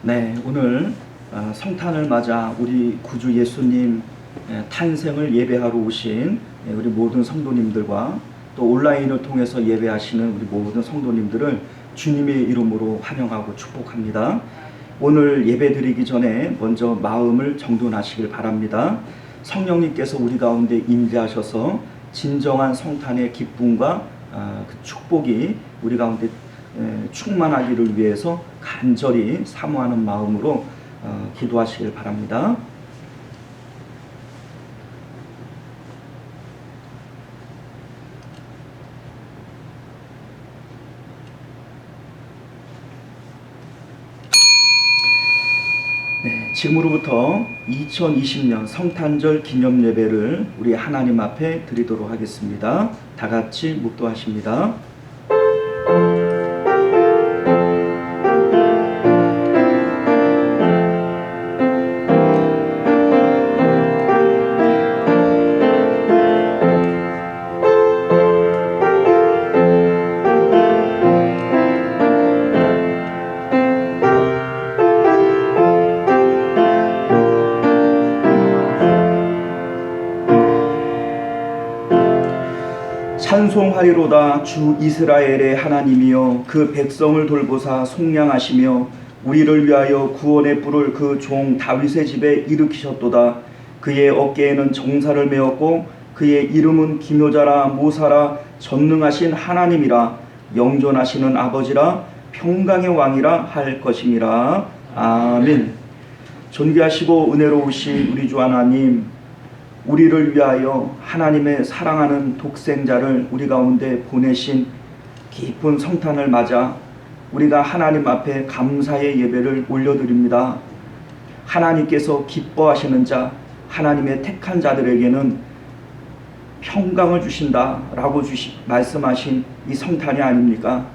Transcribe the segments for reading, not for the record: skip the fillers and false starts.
네, 오늘 성탄을 맞아 우리 구주 예수님 탄생을 예배하러 오신 우리 모든 성도님들과 또 온라인을 통해서 예배하시는 우리 모든 성도님들을 주님의 이름으로 환영하고 축복합니다. 오늘 예배 드리기 전에 먼저 마음을 정돈하시길 바랍니다. 성령님께서 우리 가운데 임재하셔서 진정한 성탄의 기쁨과 그 축복이 우리 가운데 충만하기를 위해서 간절히 사모하는 마음으로 기도하시길 바랍니다. 네, 지금으로부터 2020년 성탄절 기념 예배를 우리 하나님 앞에 드리도록 하겠습니다. 다 같이 묵도하십니다. 찬송하리로다. 주 이스라엘의 하나님이여, 그 백성을 돌보사 속량하시며 우리를 위하여 구원의 뿔을 그 종 다윗의 집에 일으키셨도다. 그의 어깨에는 정사를 메었고 그의 이름은 기묘자라 모사라 전능하신 하나님이라 영존하시는 아버지라 평강의 왕이라 할 것임이라. 아멘. 존귀하시고 은혜로우신 우리 주 하나님, 우리를 위하여 하나님의 사랑하는 독생자를 우리 가운데 보내신 깊은 성탄을 맞아 우리가 하나님 앞에 감사의 예배를 올려드립니다. 하나님께서 기뻐하시는 자, 하나님의 택한 자들에게는 평강을 주신다라고 말씀하신 이 성탄이 아닙니까?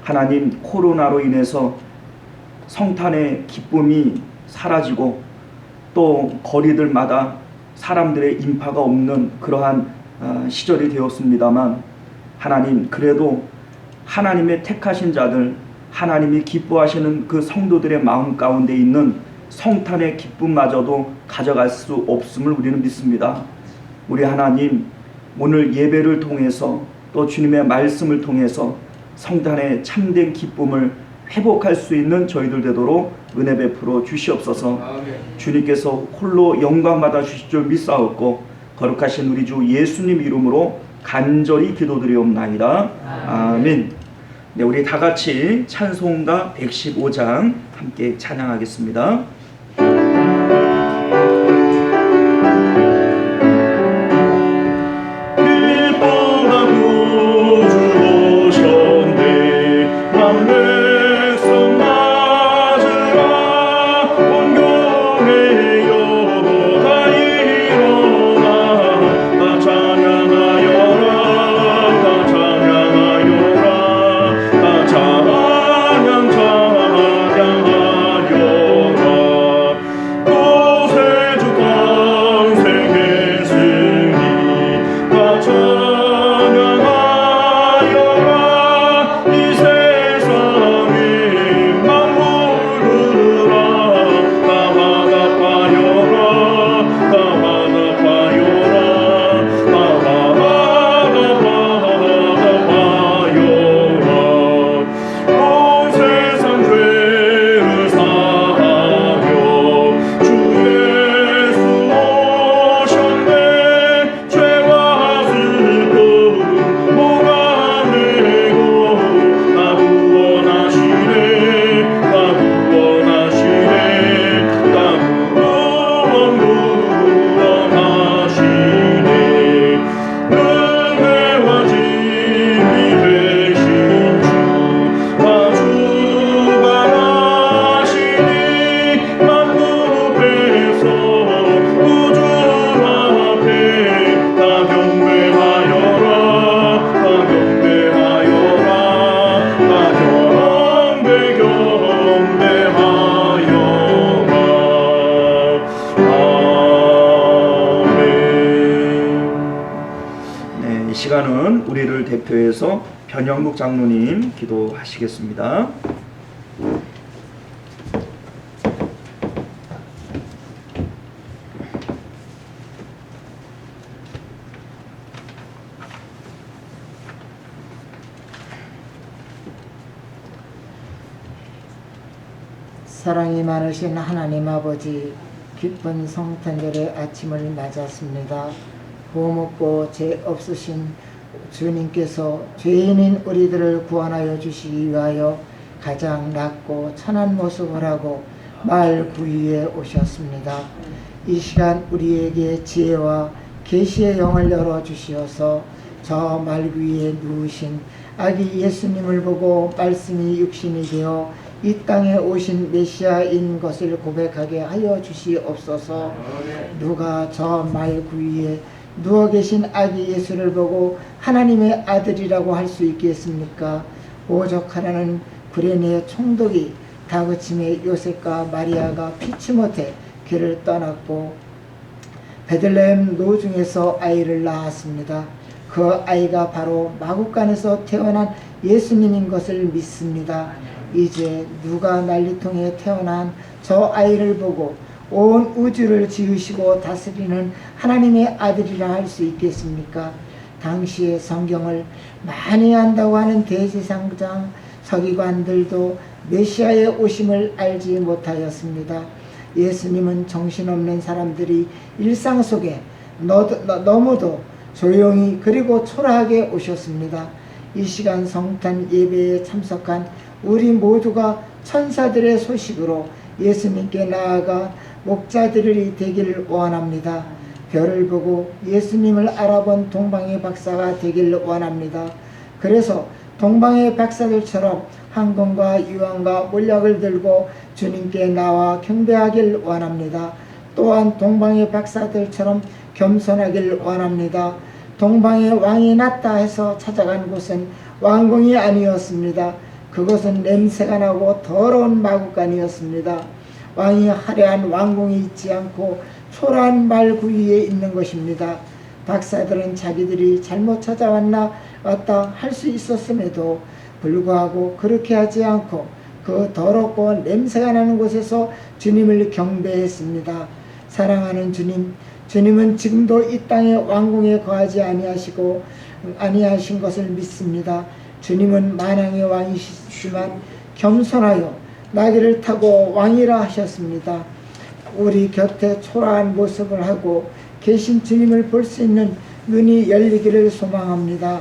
하나님, 코로나로 인해서 성탄의 기쁨이 사라지고 또 거리들마다 사람들의 인파가 없는 그러한 시절이 되었습니다만, 하나님, 그래도 하나님의 택하신 자들, 하나님이 기뻐하시는 그 성도들의 마음 가운데 있는 성탄의 기쁨마저도 가져갈 수 없음을 우리는 믿습니다. 우리 하나님, 오늘 예배를 통해서 또 주님의 말씀을 통해서 성탄의 참된 기쁨을 회복할 수 있는 저희들 되도록 은혜 베풀어 주시옵소서. 아멘. 주님께서 홀로 영광 받아 주실 줄 믿사옵고 거룩하신 우리 주 예수님 이름으로 간절히 기도드리옵나이다. 아멘. 네, 우리 다 같이 찬송가 115장 함께 찬양하겠습니다. 시간은 우리를 대표해서 변영국 장로님 기도하시겠습니다. 사랑이 많으신 하나님 아버지, 기쁜 성탄절의 아침을 맞았습니다. 보목고 죄 없으신 주님께서 죄인인 우리들을 구원하여 주시기 위하여 가장 낮고 천한 모습을 하고 말 구유에 오셨습니다. 이 시간 우리에게 지혜와 계시의 영을 열어 주시어서 저 말 위에 누우신 아기 예수님을 보고 말씀이 육신이 되어 이 땅에 오신 메시아인 것을 고백하게 하여 주시옵소서. 누가 저 말 위에 누워 계신 아기 예수를 보고 하나님의 아들이라고 할 수 있겠습니까? 오직 하나는 구레네 총독이 다그침에 요셉과 마리아가 피치 못해 길을 떠났고 베들레헴 노중에서 아이를 낳았습니다. 그 아이가 바로 마구간에서 태어난 예수님인 것을 믿습니다. 이제 누가 난리통에 태어난 저 아이를 보고 온 우주를 지으시고 다스리는 하나님의 아들이라 할 수 있겠습니까? 당시의 성경을 많이 안다고 하는 대제사장 서기관들도 메시아의 오심을 알지 못하였습니다. 예수님은 정신없는 사람들이 일상 속에 너무도 조용히 그리고 초라하게 오셨습니다. 이 시간 성탄 예배에 참석한 우리 모두가 천사들의 소식으로 예수님께 나아가 목자들이 되기를 원합니다. 별을 보고 예수님을 알아본 동방의 박사가 되기를 원합니다. 그래서 동방의 박사들처럼 황금과 유황과 몰약을 들고 주님께 나와 경배하길 원합니다. 또한 동방의 박사들처럼 겸손하길 원합니다. 동방의 왕이 났다 해서 찾아간 곳은 왕궁이 아니었습니다. 그것은 냄새가 나고 더러운 마구간이었습니다. 왕이 화려한 왕궁이 있지 않고 초라한 말구 위에 있는 것입니다. 박사들은 자기들이 잘못 찾아왔다 할 수 있었음에도 불구하고 그렇게 하지 않고 그 더럽고 냄새가 나는 곳에서 주님을 경배했습니다. 사랑하는 주님, 주님은 지금도 이 땅의 왕궁에 거하지 아니하신 것을 믿습니다. 주님은 만왕의 왕이시지만 겸손하여 나귀를 타고 왕이라 하셨습니다. 우리 곁에 초라한 모습을 하고 계신 주님을 볼 수 있는 눈이 열리기를 소망합니다.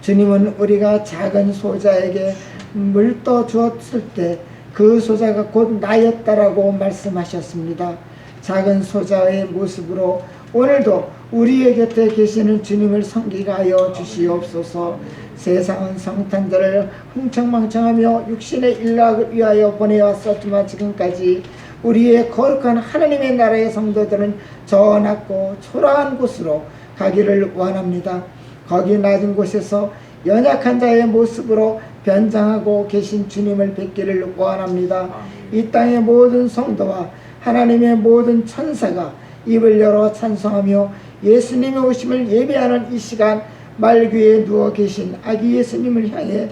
주님은 우리가 작은 소자에게 물 떠 주었을 때 그 소자가 곧 나였다라고 말씀하셨습니다. 작은 소자의 모습으로 오늘도 우리의 곁에 계시는 주님을 섬기게 하여 주시옵소서. 세상은 성탄절을 흥청망청하며 육신의 일락을 위하여 보내왔었지만 지금까지 우리의 거룩한 하나님의 나라의 성도들은 저 낮고 초라한 곳으로 가기를 원합니다. 거기 낮은 곳에서 연약한 자의 모습으로 변장하고 계신 주님을 뵙기를 원합니다. 이 땅의 모든 성도와 하나님의 모든 천사가 입을 열어 찬송하며 예수님의 오심을 예배하는 이 시간 말귀에 누워 계신 아기 예수님을 향해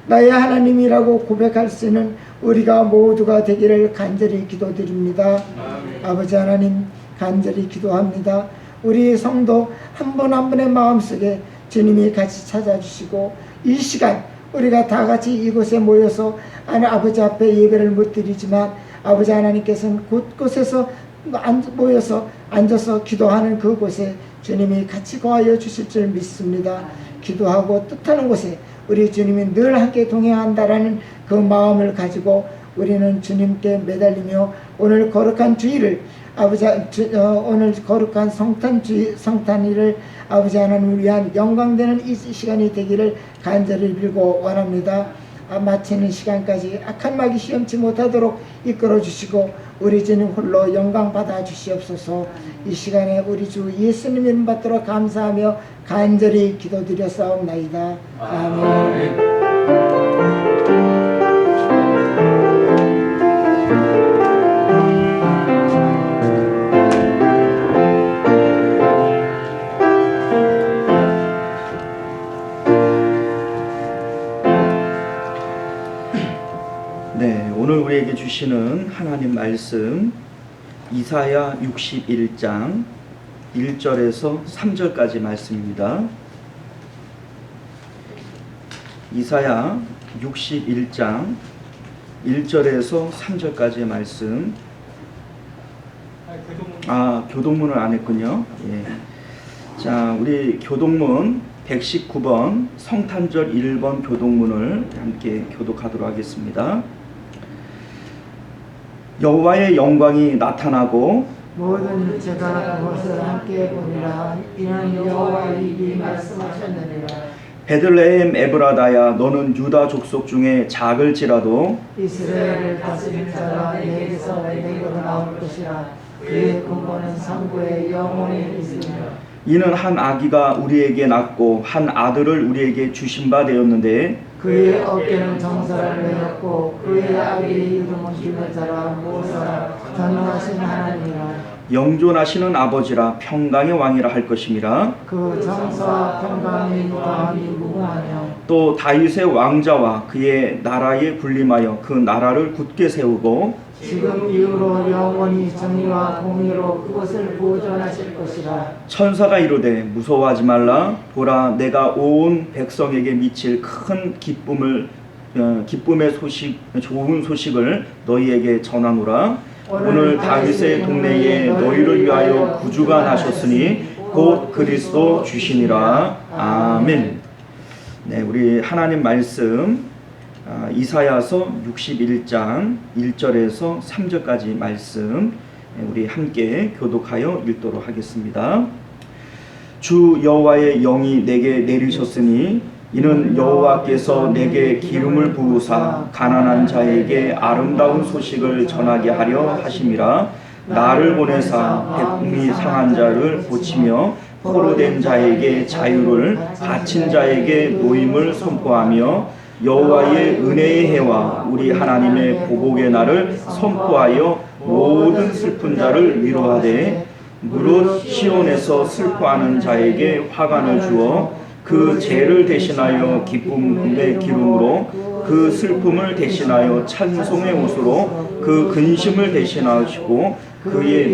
나의 하나님이라고 고백할 수 있는 우리가 모두가 되기를 간절히 기도드립니다. 아버지 하나님, 간절히 기도합니다. 우리 성도 한 분 한 분의 마음속에 주님이 같이 찾아주시고 이 시간 우리가 다 같이 이곳에 모여서 아버지 앞에 예배를 못 드리지만 아버지 하나님께서는 곳곳에서 모여서 앉아서 기도하는 그곳에 주님이 같이 거하여 주실 줄 믿습니다. 기도하고 뜻하는 곳에 우리 주님이 늘 함께 동행한다라는 그 마음을 가지고 우리는 주님께 매달리며 오늘 거룩한 주일을 오늘 거룩한 성탄일을 아버지 하나님을 위한 영광되는 이 시간이 되기를 간절히 빌고 원합니다. 마치는 시간까지 악한 마귀 시험치 못하도록 이끌어 주시고 우리 주님 홀로 영광 받아 주시옵소서. 이 시간에 우리 주 예수님 이름 받도록 감사하며 간절히 기도드렸사옵나이다. 아멘. 오늘 우리에게 주시는 하나님 말씀 이사야 61장 1절에서 3절까지 말씀입니다. 이사야 61장 1절에서 3절까지의 말씀. 교동문을 안 했군요. 예. 자, 우리 교동문 119번 성탄절 1번 교동문을 함께 교독하도록 하겠습니다. 여호와의 영광이 나타나고 모든 육체가 그것을 함께 보리라. 이는 여호와의 입이 말씀하셨느니라. 베들레헴 에브라다야, 너는 유다 족속 중에 작을지라도 이스라엘을 다스릴 자가 내게서 내게로 나올 것이라. 그의 근본은 상고에 영원히 있으리라. 이는 한 아기가 우리에게 낳고 한 아들을 우리에게 주신 바 되었는데 그의 어깨는 정사를 내렸고 그의 아기의 이름은 기묘자라 모사라 전능하신 하나님이라. 영존하시는 아버지라 평강의 왕이라 할 것임이라. 그 정사와 평강이 무한히 무궁하며 또 다윗의 왕자와 그의 나라에 군림하여 그 나라를 굳게 세우고 지금 이후로 영원히 정의와 공의로 그것을 보존하실 것이라. 천사가 이르되 무서워하지 말라. 보라, 내가 온 백성에게 미칠 큰 기쁨의 소식, 좋은 소식을 너희에게 전하노라. 오늘 다윗의 동네에 너희를 위하여 구주가 나셨으니 곧 그리스도 주시니라. 아멘. 네, 우리 하나님 말씀 이사야서 61장 1절에서 3절까지 말씀 우리 함께 교독하여 읽도록 하겠습니다. 주 여호와의 영이 내게 내리셨으니 이는 여호와께서 내게 기름을 부으사 가난한 자에게 아름다운 소식을 전하게 하려 하심이라. 나를 보내사 백미 상한 자를 고치며 포로된 자에게 자유를, 갇힌 자에게 노임을 선포하며 여호와의 은혜의 해와 우리 하나님의 보복의 날을 선포하여 모든 슬픈 자를 위로하되 무릇 시온에서 슬퍼하는 자에게 화관을 주어 그 죄를 대신하여 기쁨의 기름으로 그 슬픔을 대신하여 찬송의 옷으로 그 근심을 대신하시고 그의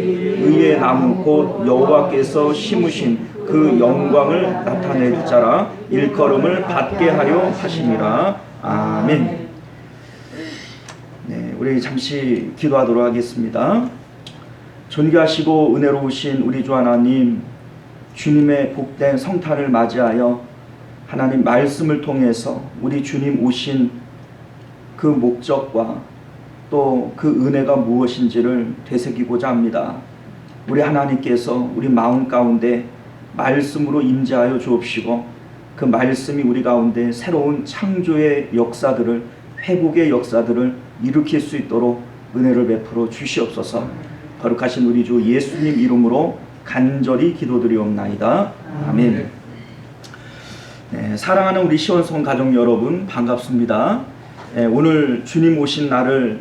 의의 나무 곧 여호와께서 심으신 그 영광을 나타낼 자라 일컬음을 받게 하려 하심이라. 아멘. 네, 우리 잠시 기도하도록 하겠습니다. 존귀하시고 은혜로우신 우리 주 하나님, 주님의 복된 성탄을 맞이하여 하나님 말씀을 통해서 우리 주님 오신 그 목적과 또 그 은혜가 무엇인지를 되새기고자 합니다. 우리 하나님께서 우리 마음 가운데 말씀으로 임재하여 주옵시고 그 말씀이 우리 가운데 새로운 창조의 역사들을, 회복의 역사들을 일으킬 수 있도록 은혜를 베풀어 주시옵소서. 거룩하신 우리 주 예수님 이름으로 간절히 기도드리옵나이다. 아멘. 네, 사랑하는 우리 시원성 가족 여러분, 반갑습니다. 오늘 주님 오신 날을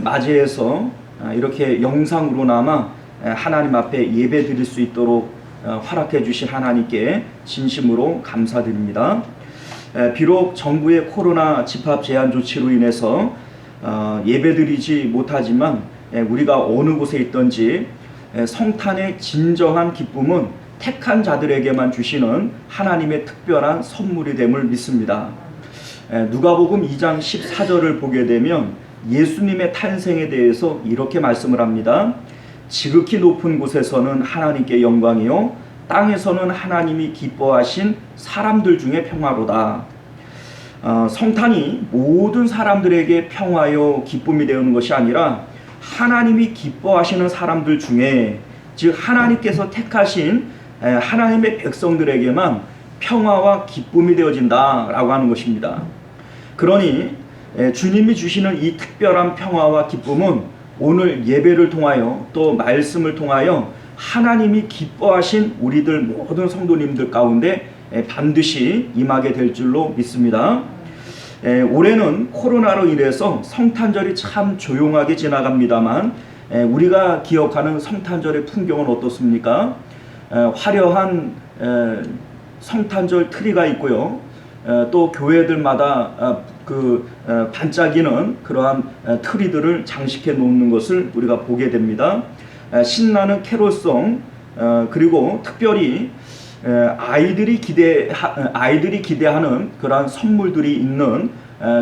맞이해서 이렇게 영상으로나마 하나님 앞에 예배 드릴 수 있도록 허락해 주신 하나님께 진심으로 감사드립니다. 비록 정부의 코로나 집합 제한 조치로 인해서 예배 드리지 못하지만 우리가 어느 곳에 있든지 성탄의 진정한 기쁨은 택한 자들에게만 주시는 하나님의 특별한 선물이 됨을 믿습니다. 누가복음 2장 14절을 보게 되면 예수님의 탄생에 대해서 이렇게 말씀을 합니다. 지극히 높은 곳에서는 하나님께 영광이요 땅에서는 하나님이 기뻐하신 사람들 중에 평화로다. 성탄이 모든 사람들에게 평화요 기쁨이 되는 것이 아니라 하나님이 기뻐하시는 사람들 중에, 즉 하나님께서 택하신 하나님의 백성들에게만 평화와 기쁨이 되어진다라고 하는 것입니다. 그러니 주님이 주시는 이 특별한 평화와 기쁨은 오늘 예배를 통하여 또 말씀을 통하여 하나님이 기뻐하신 우리들 모든 성도님들 가운데 반드시 임하게 될 줄로 믿습니다. 올해는 코로나로 인해서 성탄절이 참 조용하게 지나갑니다만 우리가 기억하는 성탄절의 풍경은 어떻습니까? 화려한 성탄절 트리가 있고요. 또 교회들마다 반짝이는 그러한 트리들을 장식해 놓는 것을 우리가 보게 됩니다. 신나는 캐롤송, 그리고 특별히 아이들이 기대하는 그러한 선물들이 있는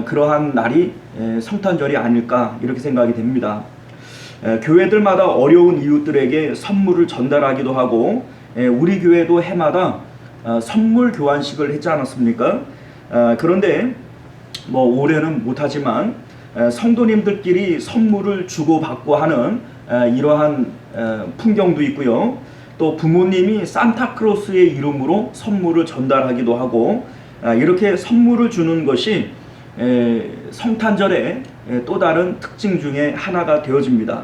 그러한 날이 성탄절이 아닐까 이렇게 생각이 됩니다. 교회들마다 어려운 이웃들에게 선물을 전달하기도 하고 우리 교회도 해마다 선물 교환식을 했지 않았습니까? 그런데 뭐 올해는 못하지만 성도님들끼리 선물을 주고받고 하는 이러한 풍경도 있고요. 또 부모님이 산타크로스의 이름으로 선물을 전달하기도 하고 이렇게 선물을 주는 것이 성탄절의 또 다른 특징 중에 하나가 되어집니다.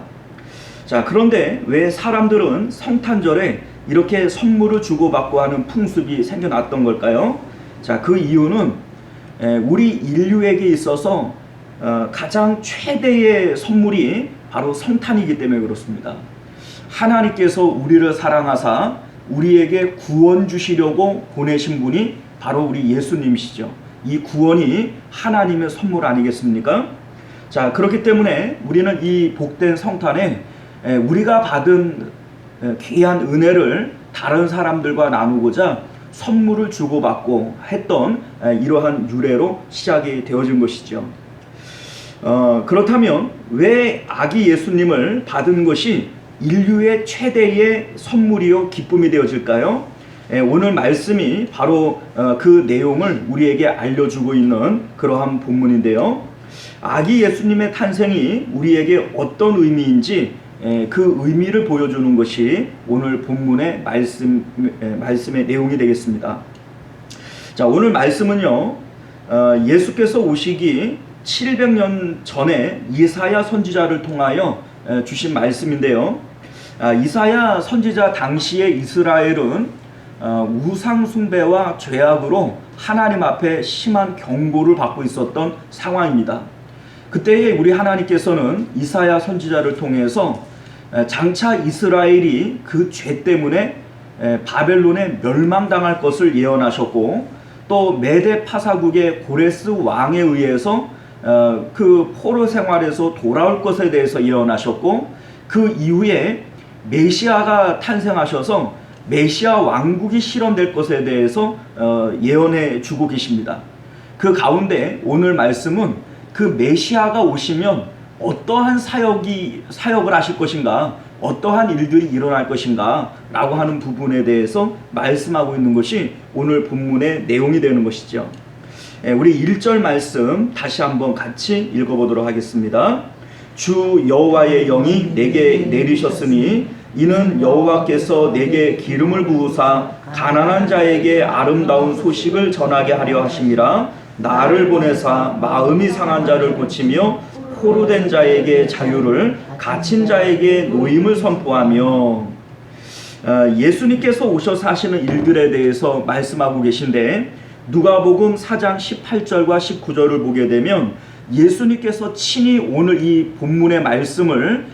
자, 그런데 왜 사람들은 성탄절에 이렇게 선물을 주고받고 하는 풍습이 생겨났던 걸까요? 자, 그 이유는 우리 인류에게 있어서 가장 최대의 선물이 바로 성탄이기 때문에 그렇습니다. 하나님께서 우리를 사랑하사 우리에게 구원 주시려고 보내신 분이 바로 우리 예수님이시죠. 이 구원이 하나님의 선물 아니겠습니까? 자, 그렇기 때문에 우리는 이 복된 성탄에 우리가 받은 귀한 은혜를 다른 사람들과 나누고자 선물을 주고받고 했던 이러한 유래로 시작이 되어진 것이죠. 그렇다면 왜 아기 예수님을 받은 것이 인류의 최대의 선물이요 기쁨이 되어질까요? 오늘 말씀이 바로 그 내용을 우리에게 알려주고 있는 그러한 본문인데요. 아기 예수님의 탄생이 우리에게 어떤 의미인지 그 의미를 보여주는 것이 오늘 본문의 말씀의 내용이 되겠습니다. 자, 오늘 말씀은요, 예수께서 오시기 700년 전에 이사야 선지자를 통하여 주신 말씀인데요. 이사야 선지자 당시의 이스라엘은 우상 숭배와 죄악으로 하나님 앞에 심한 경고를 받고 있었던 상황입니다. 그때에 우리 하나님께서는 이사야 선지자를 통해서 장차 이스라엘이 그 죄 때문에 바벨론에 멸망당할 것을 예언하셨고, 또 메데 파사국의 고레스 왕에 의해서 그 포로 생활에서 돌아올 것에 대해서 예언하셨고, 그 이후에 메시아가 탄생하셔서 메시아 왕국이 실현될 것에 대해서 예언해 주고 계십니다. 그 가운데 오늘 말씀은 그 메시아가 오시면 어떠한 사역을 하실 것인가, 어떠한 일들이 일어날 것인가 라고 하는 부분에 대해서 말씀하고 있는 것이 오늘 본문의 내용이 되는 것이죠. 우리 1절 말씀 다시 한번 같이 읽어보도록 하겠습니다. 주 여호와의 영이 내게 내리셨으니 이는 여호와께서 내게 기름을 부으사 가난한 자에게 아름다운 소식을 전하게 하려 하심이라. 나를 보내사 마음이 상한 자를 고치며 포로된 자에게 자유를, 갇힌 자에게 노임을 선포하며. 예수님께서 오셔서 하시는 일들에 대해서 말씀하고 계신데, 누가복음 4장 18절과 19절을 보게 되면 예수님께서 친히 오늘 이 본문의 말씀을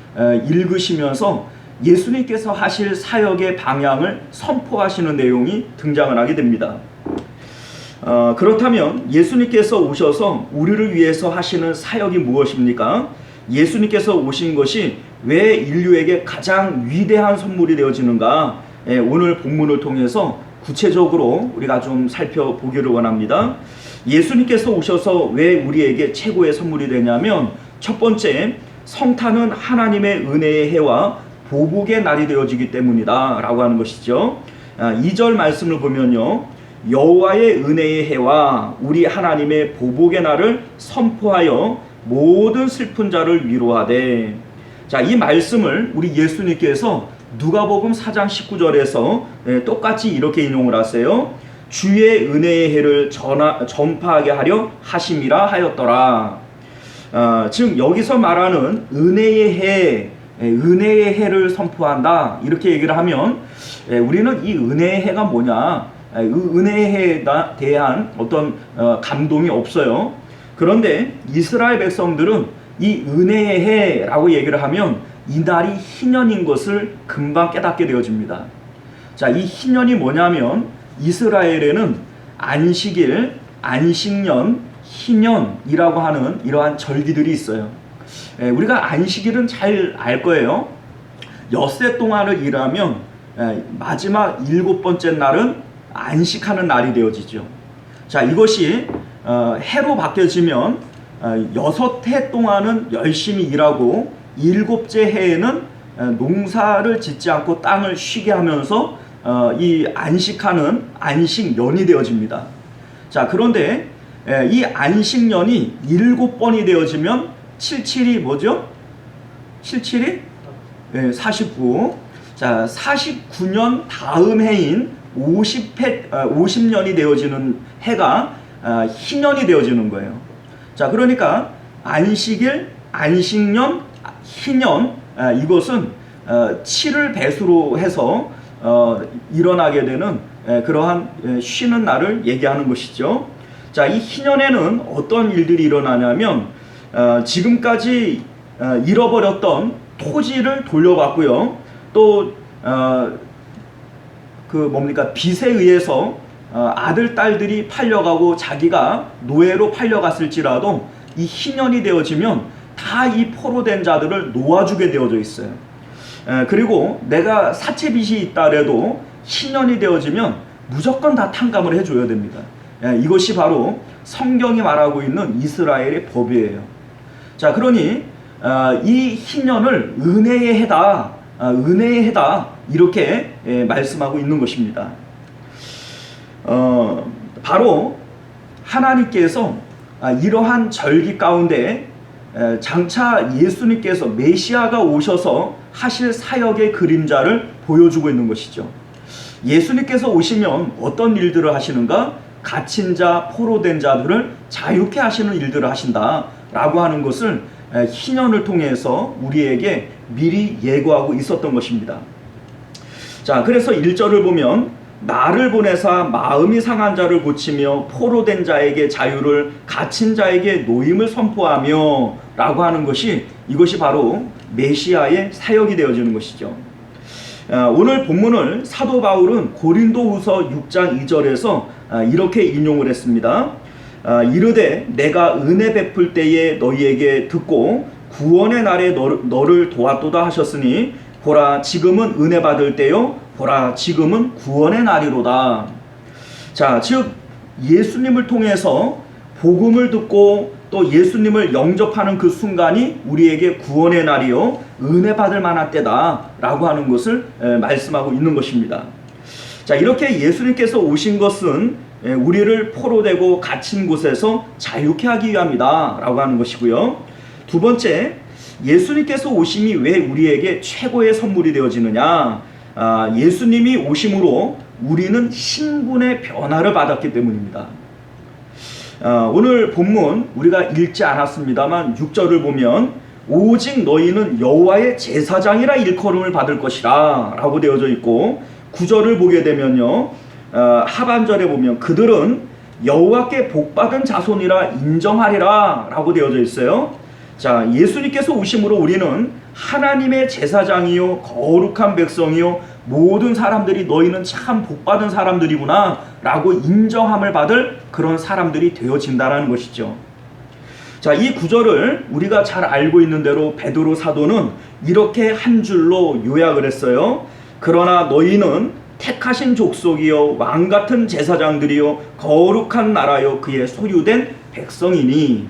읽으시면서 예수님께서 하실 사역의 방향을 선포하시는 내용이 등장을 하게 됩니다. 그렇다면 예수님께서 오셔서 우리를 위해서 하시는 사역이 무엇입니까? 예수님께서 오신 것이 왜 인류에게 가장 위대한 선물이 되어지는가? 오늘 본문을 통해서 구체적으로 우리가 좀 살펴보기를 원합니다. 예수님께서 오셔서 왜 우리에게 최고의 선물이 되냐면, 첫 번째, 성탄은 하나님의 은혜의 해와 보복의 날이 되어지기 때문이다 라고 하는 것이죠. 2절 말씀을 보면요, 여호와의 은혜의 해와 우리 하나님의 보복의 날을 선포하여 모든 슬픈 자를 위로하되. 자, 이 말씀을 우리 예수님께서 누가복음 4장 19절에서 똑같이 이렇게 인용을 하세요. 주의 은혜의 해를 전파하게 하려 하심이라 하였더라. 즉 여기서 말하는 은혜의 해, 은혜의 해를 선포한다 이렇게 얘기를 하면 우리는 이 은혜의 해가 뭐냐, 은혜의 해에 대한 어떤 감동이 없어요. 그런데 이스라엘 백성들은 이 은혜의 해라고 얘기를 하면 이 날이 희년인 것을 금방 깨닫게 되어집니다. 자, 이 희년이 뭐냐면 이스라엘에는 안식일, 안식년, 희년이라고 하는 이러한 절기들이 있어요. 우리가 안식일은 잘 알 거예요. 엿새 동안을 일하면 마지막 7번째 날은 안식하는 날이 되어지죠. 자, 이것이 해로 바뀌어지면 6해 동안은 열심히 일하고 7째 해에는 농사를 짓지 않고 땅을 쉬게 하면서 이 안식하는 안식년이 되어집니다. 자, 그런데 이 안식년이 7번이 되어지면 77이 뭐죠? 77이 49. 자, 49년 다음 해인 50년이 되어지는 해가 희년이 되어지는 거예요. 자, 그러니까 안식일, 안식년, 희년, 이것은 7을 배수로 해서 일어나게 되는 그러한 쉬는 날을 얘기하는 것이죠. 자, 이 희년에는 어떤 일들이 일어나냐면 지금까지 잃어버렸던 토지를 돌려받고요. 또 빚에 의해서 아들, 딸들이 팔려가고 자기가 노예로 팔려갔을지라도 이 희년이 되어지면 다 이 포로된 자들을 놓아주게 되어져 있어요. 그리고 내가 사채빚이 있다래도 희년이 되어지면 무조건 다 탕감을 해줘야 됩니다. 이것이 바로 성경이 말하고 있는 이스라엘의 법이에요. 자, 그러니 이 희년을 은혜의 해다, 은혜의 해다, 이렇게 말씀하고 있는 것입니다. 바로 하나님께서 이러한 절기 가운데 장차 예수님께서 메시아가 오셔서 하실 사역의 그림자를 보여주고 있는 것이죠. 예수님께서 오시면 어떤 일들을 하시는가? 갇힌 자, 포로된 자들을 자유케 하시는 일들을 하신다 라고 하는 것을 희년을 통해서 우리에게 미리 예고하고 있었던 것입니다. 자, 그래서 1절을 보면 나를 보내사 마음이 상한 자를 고치며 포로된 자에게 자유를, 갇힌 자에게 노임을 선포하며 라고 하는 것이, 이것이 바로 메시아의 사역이 되어지는 것이죠. 오늘 본문을 사도 바울은 고린도후서 6장 2절에서 이렇게 인용을 했습니다. 이르되 내가 은혜 베풀 때에 너희에게 듣고 구원의 날에 너를 도왔도다 하셨으니 보라 지금은 은혜 받을 때요, 보라 지금은 구원의 날이로다. 자, 즉 예수님을 통해서 복음을 듣고 또 예수님을 영접하는 그 순간이 우리에게 구원의 날이요, 은혜 받을 만한 때다 라고 하는 것을 말씀하고 있는 것입니다. 자, 이렇게 예수님께서 오신 것은 우리를 포로되고 갇힌 곳에서 자유케 하기 위함이다 라고 하는 것이고요. 두 번째, 예수님께서 오심이 왜 우리에게 최고의 선물이 되어지느냐? 예수님이 오심으로 우리는 신분의 변화를 받았기 때문입니다. 오늘 본문 우리가 읽지 않았습니다만 6절을 보면 오직 너희는 여호와의 제사장이라 일컬음을 받을 것이라 라고 되어져 있고, 9절을 보게 되면요, 하반절에 보면 그들은 여호와께 복받은 자손이라 인정하리라 라고 되어져 있어요. 자, 예수님께서 오심으로 우리는 하나님의 제사장이요, 거룩한 백성이요, 모든 사람들이 너희는 참 복받은 사람들이구나 라고 인정함을 받을 그런 사람들이 되어진다는 것이죠. 자, 이 구절을 우리가 잘 알고 있는 대로 베드로 사도는 이렇게 한 줄로 요약을 했어요. 그러나 너희는 택하신 족속이요, 왕같은 제사장들이요, 거룩한 나라요, 그의 소유된 백성이니.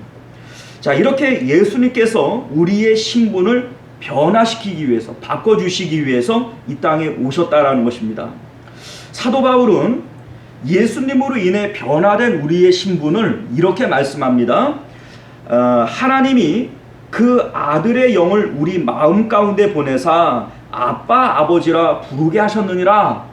자, 이렇게 예수님께서 우리의 신분을 변화시키기 위해서, 바꿔주시기 위해서 이 땅에 오셨다라는 것입니다. 사도 바울은 예수님으로 인해 변화된 우리의 신분을 이렇게 말씀합니다. 하나님이 그 아들의 영을 우리 마음 가운데 보내사 아빠 아버지라 부르게 하셨느니라.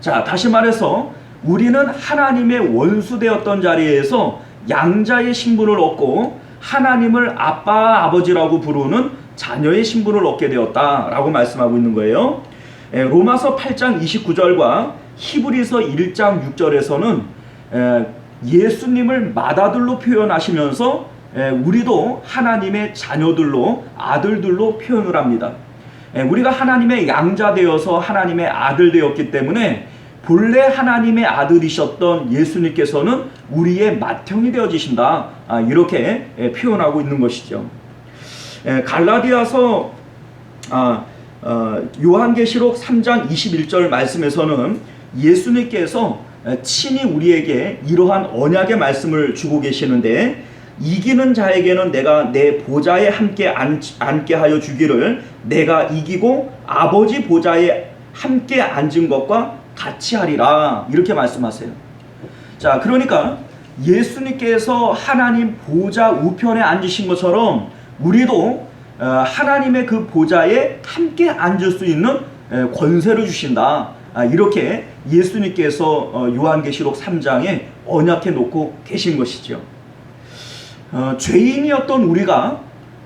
자, 다시 말해서 우리는 하나님의 원수 되었던 자리에서 양자의 신분을 얻고 하나님을 아빠 아버지라고 부르는 자녀의 신분을 얻게 되었다라고 말씀하고 있는 거예요. 로마서 8장 29절과 히브리서 1장 6절에서는 예수님을 맏아들로 표현하시면서 우리도 하나님의 자녀들로, 아들들로 표현을 합니다. 우리가 하나님의 양자 되어서 하나님의 아들 되었기 때문에 본래 하나님의 아들이셨던 예수님께서는 우리의 맏형이 되어지신다, 이렇게 표현하고 있는 것이죠. 갈라디아서 요한계시록 3장 21절 말씀에서는 예수님께서 친히 우리에게 이러한 언약의 말씀을 주고 계시는데, 이기는 자에게는 내가 내 보좌에 함께 앉게 하여 주기를 내가 이기고 아버지 보좌에 함께 앉은 것과 같이 하리라, 이렇게 말씀하세요. 자, 그러니까 예수님께서 하나님 보좌 우편에 앉으신 것처럼 우리도 하나님의 그 보좌에 함께 앉을 수 있는 권세를 주신다, 이렇게 예수님께서 요한계시록 3장에 언약해 놓고 계신 것이죠. 죄인이었던 우리가,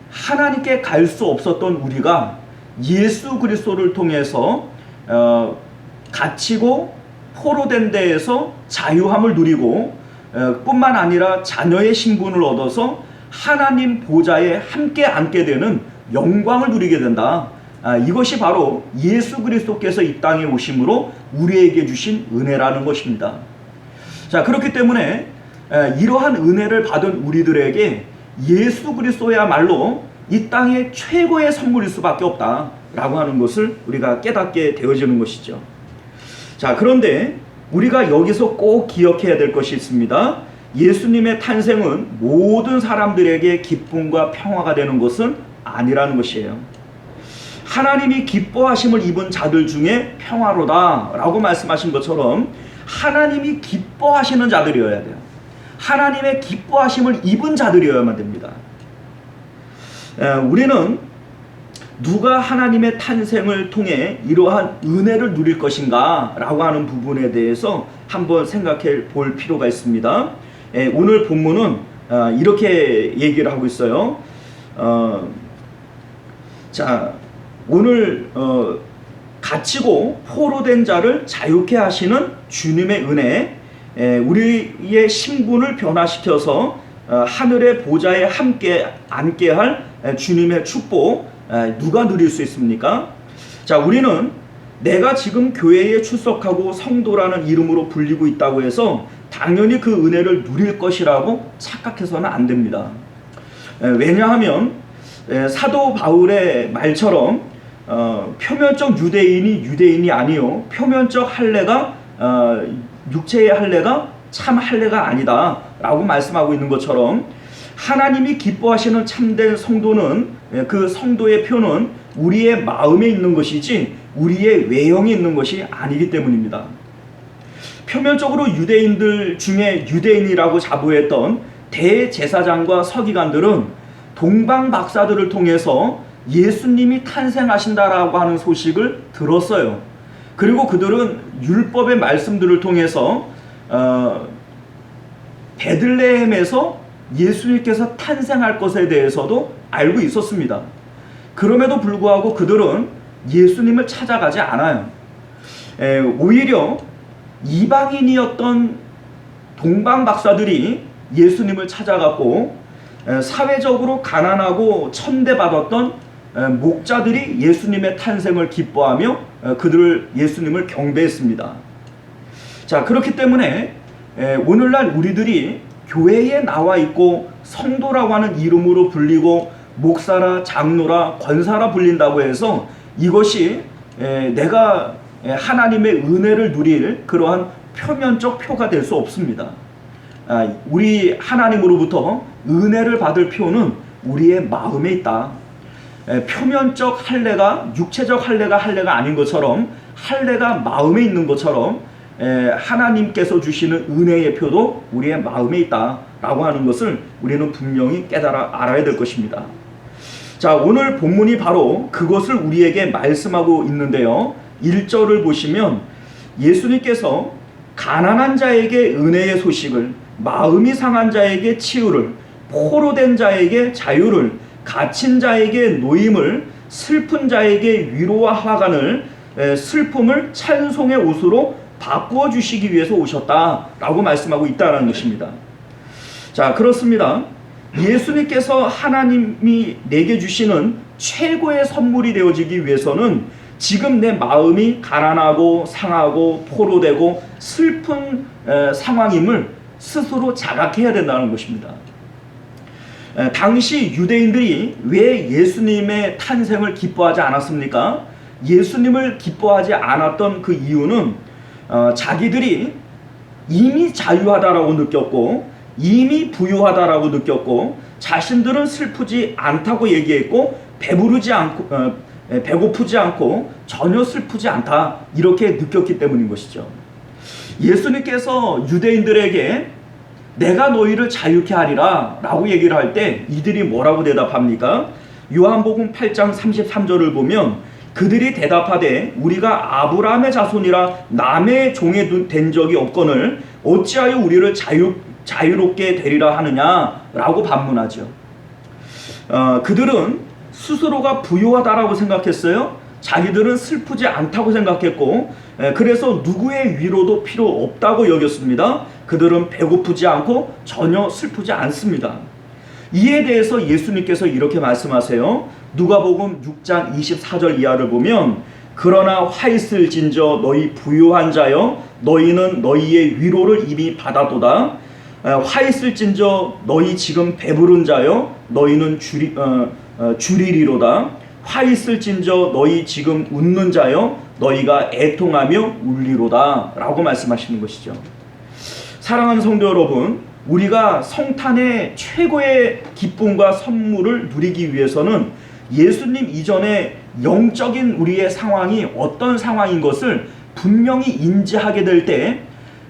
하나님께 갈 수 없었던 우리가 예수 그리스도를 통해서 갇히고 포로된 데에서 자유함을 누리고 뿐만 아니라 자녀의 신분을 얻어서 하나님 보좌에 함께 앉게 되는 영광을 누리게 된다. 이것이 바로 예수 그리스도께서 이 땅에 오심으로 우리에게 주신 은혜라는 것입니다. 자, 그렇기 때문에 이러한 은혜를 받은 우리들에게 예수 그리스도야말로 이 땅의 최고의 선물일 수밖에 없다라고 하는 것을 우리가 깨닫게 되어지는 것이죠. 자, 그런데 우리가 여기서 꼭 기억해야 될 것이 있습니다. 예수님의 탄생은 모든 사람들에게 기쁨과 평화가 되는 것은 아니라는 것이에요. 하나님이 기뻐하심을 입은 자들 중에 평화로다 라고 말씀하신 것처럼 하나님이 기뻐하시는 자들이어야 돼요. 하나님의 기뻐하심을 입은 자들이어야만 됩니다. 우리는 누가 하나님의 탄생을 통해 이러한 은혜를 누릴 것인가 라고 하는 부분에 대해서 한번 생각해 볼 필요가 있습니다. 오늘 본문은 이렇게 얘기를 하고 있어요. 자, 오늘 갇히고 포로된 자를 자유케 하시는 주님의 은혜, 우리의 신분을 변화시켜서 하늘의 보좌에 함께 앉게 할 주님의 축복, 누가 누릴 수 있습니까? 자, 우리는 내가 지금 교회에 출석하고 성도라는 이름으로 불리고 있다고 해서 당연히 그 은혜를 누릴 것이라고 착각해서는 안 됩니다. 왜냐하면 사도 바울의 말처럼 표면적 유대인이 아니요 표면적 할례가 육체의 할례가 참 할례가 아니다 라고 말씀하고 있는 것처럼, 하나님이 기뻐하시는 참된 성도는, 그 성도의 표는 우리의 마음에 있는 것이지 우리의 외형에 있는 것이 아니기 때문입니다. 표면적으로 유대인들 중에 유대인이라고 자부했던 대제사장과 서기관들은 동방 박사들을 통해서 예수님이 탄생하신다라고 하는 소식을 들었어요. 그리고 그들은 율법의 말씀들을 통해서 베들레헴에서 예수님께서 탄생할 것에 대해서도 알고 있었습니다. 그럼에도 불구하고 그들은 예수님을 찾아가지 않아요. 오히려 이방인이었던 동방 박사들이 예수님을 찾아갔고, 사회적으로 가난하고 천대받았던 목자들이 예수님의 탄생을 기뻐하며 예수님을 경배했습니다. 자, 그렇기 때문에 오늘날 우리들이 교회에 나와 있고 성도라고 하는 이름으로 불리고 목사라 장로라 권사라 불린다고 해서 이것이 내가 하나님의 은혜를 누릴 그러한 표면적 표가 될 수 없습니다. 우리 하나님으로부터 은혜를 받을 표는 우리의 마음에 있다. 표면적 할례가, 육체적 할례가 아닌 것처럼, 할례가 마음에 있는 것처럼 하나님께서 주시는 은혜의 표도 우리의 마음에 있다라고 하는 것을 우리는 분명히 알아야 될 것입니다. 자, 오늘 본문이 바로 그것을 우리에게 말씀하고 있는데요. 1절을 보시면 예수님께서 가난한 자에게 은혜의 소식을, 마음이 상한 자에게 치유를, 포로된 자에게 자유를, 갇힌 자에게 노임을, 슬픈 자에게 위로와 화관을, 슬픔을 찬송의 옷으로 바꾸어 주시기 위해서 오셨다라고 말씀하고 있다는 것입니다. 자, 그렇습니다. 예수님께서 하나님이 내게 주시는 최고의 선물이 되어지기 위해서는 지금 내 마음이 가난하고 상하고 포로되고 슬픈 상황임을 스스로 자각해야 된다는 것입니다. 당시 유대인들이 왜 예수님의 탄생을 기뻐하지 않았습니까? 예수님을 기뻐하지 않았던 그 이유는 자기들이 이미 자유하다라고 느꼈고 이미 부유하다라고 느꼈고 자신들은 슬프지 않다고 얘기했고 배고프지 않고 전혀 슬프지 않다 이렇게 느꼈기 때문인 것이죠. 예수님께서 유대인들에게 내가 너희를 자유케 하리라 라고 얘기를 할 때 이들이 뭐라고 대답합니까? 요한복음 8장 33절을 보면 그들이 대답하되 우리가 아브라함의 자손이라 남의 종이 된 적이 없거늘 어찌하여 우리를 자유롭게 되리라 하느냐라고 반문하죠. 그들은 스스로가 부유하다라고 생각했어요. 자기들은 슬프지 않다고 생각했고 그래서 누구의 위로도 필요 없다고 여겼습니다. 그들은 배고프지 않고 전혀 슬프지 않습니다. 이에 대해서 예수님께서 이렇게 말씀하세요. 누가복음 6장 24절 이하를 보면 그러나 화 있을진저 너희 부유한 자여 너희는 너희의 위로를 이미 받았도다. 화 있을진저 너희 지금 배부른 자여 너희는 주리리로다. 화 있을진저 너희 지금 웃는 자여 너희가 애통하며 울리로다 라고 말씀하시는 것이죠. 사랑하는 성도 여러분, 우리가 성탄의 최고의 기쁨과 선물을 누리기 위해서는 예수님 이전에 영적인 우리의 상황이 어떤 상황인 것을 분명히 인지하게 될 때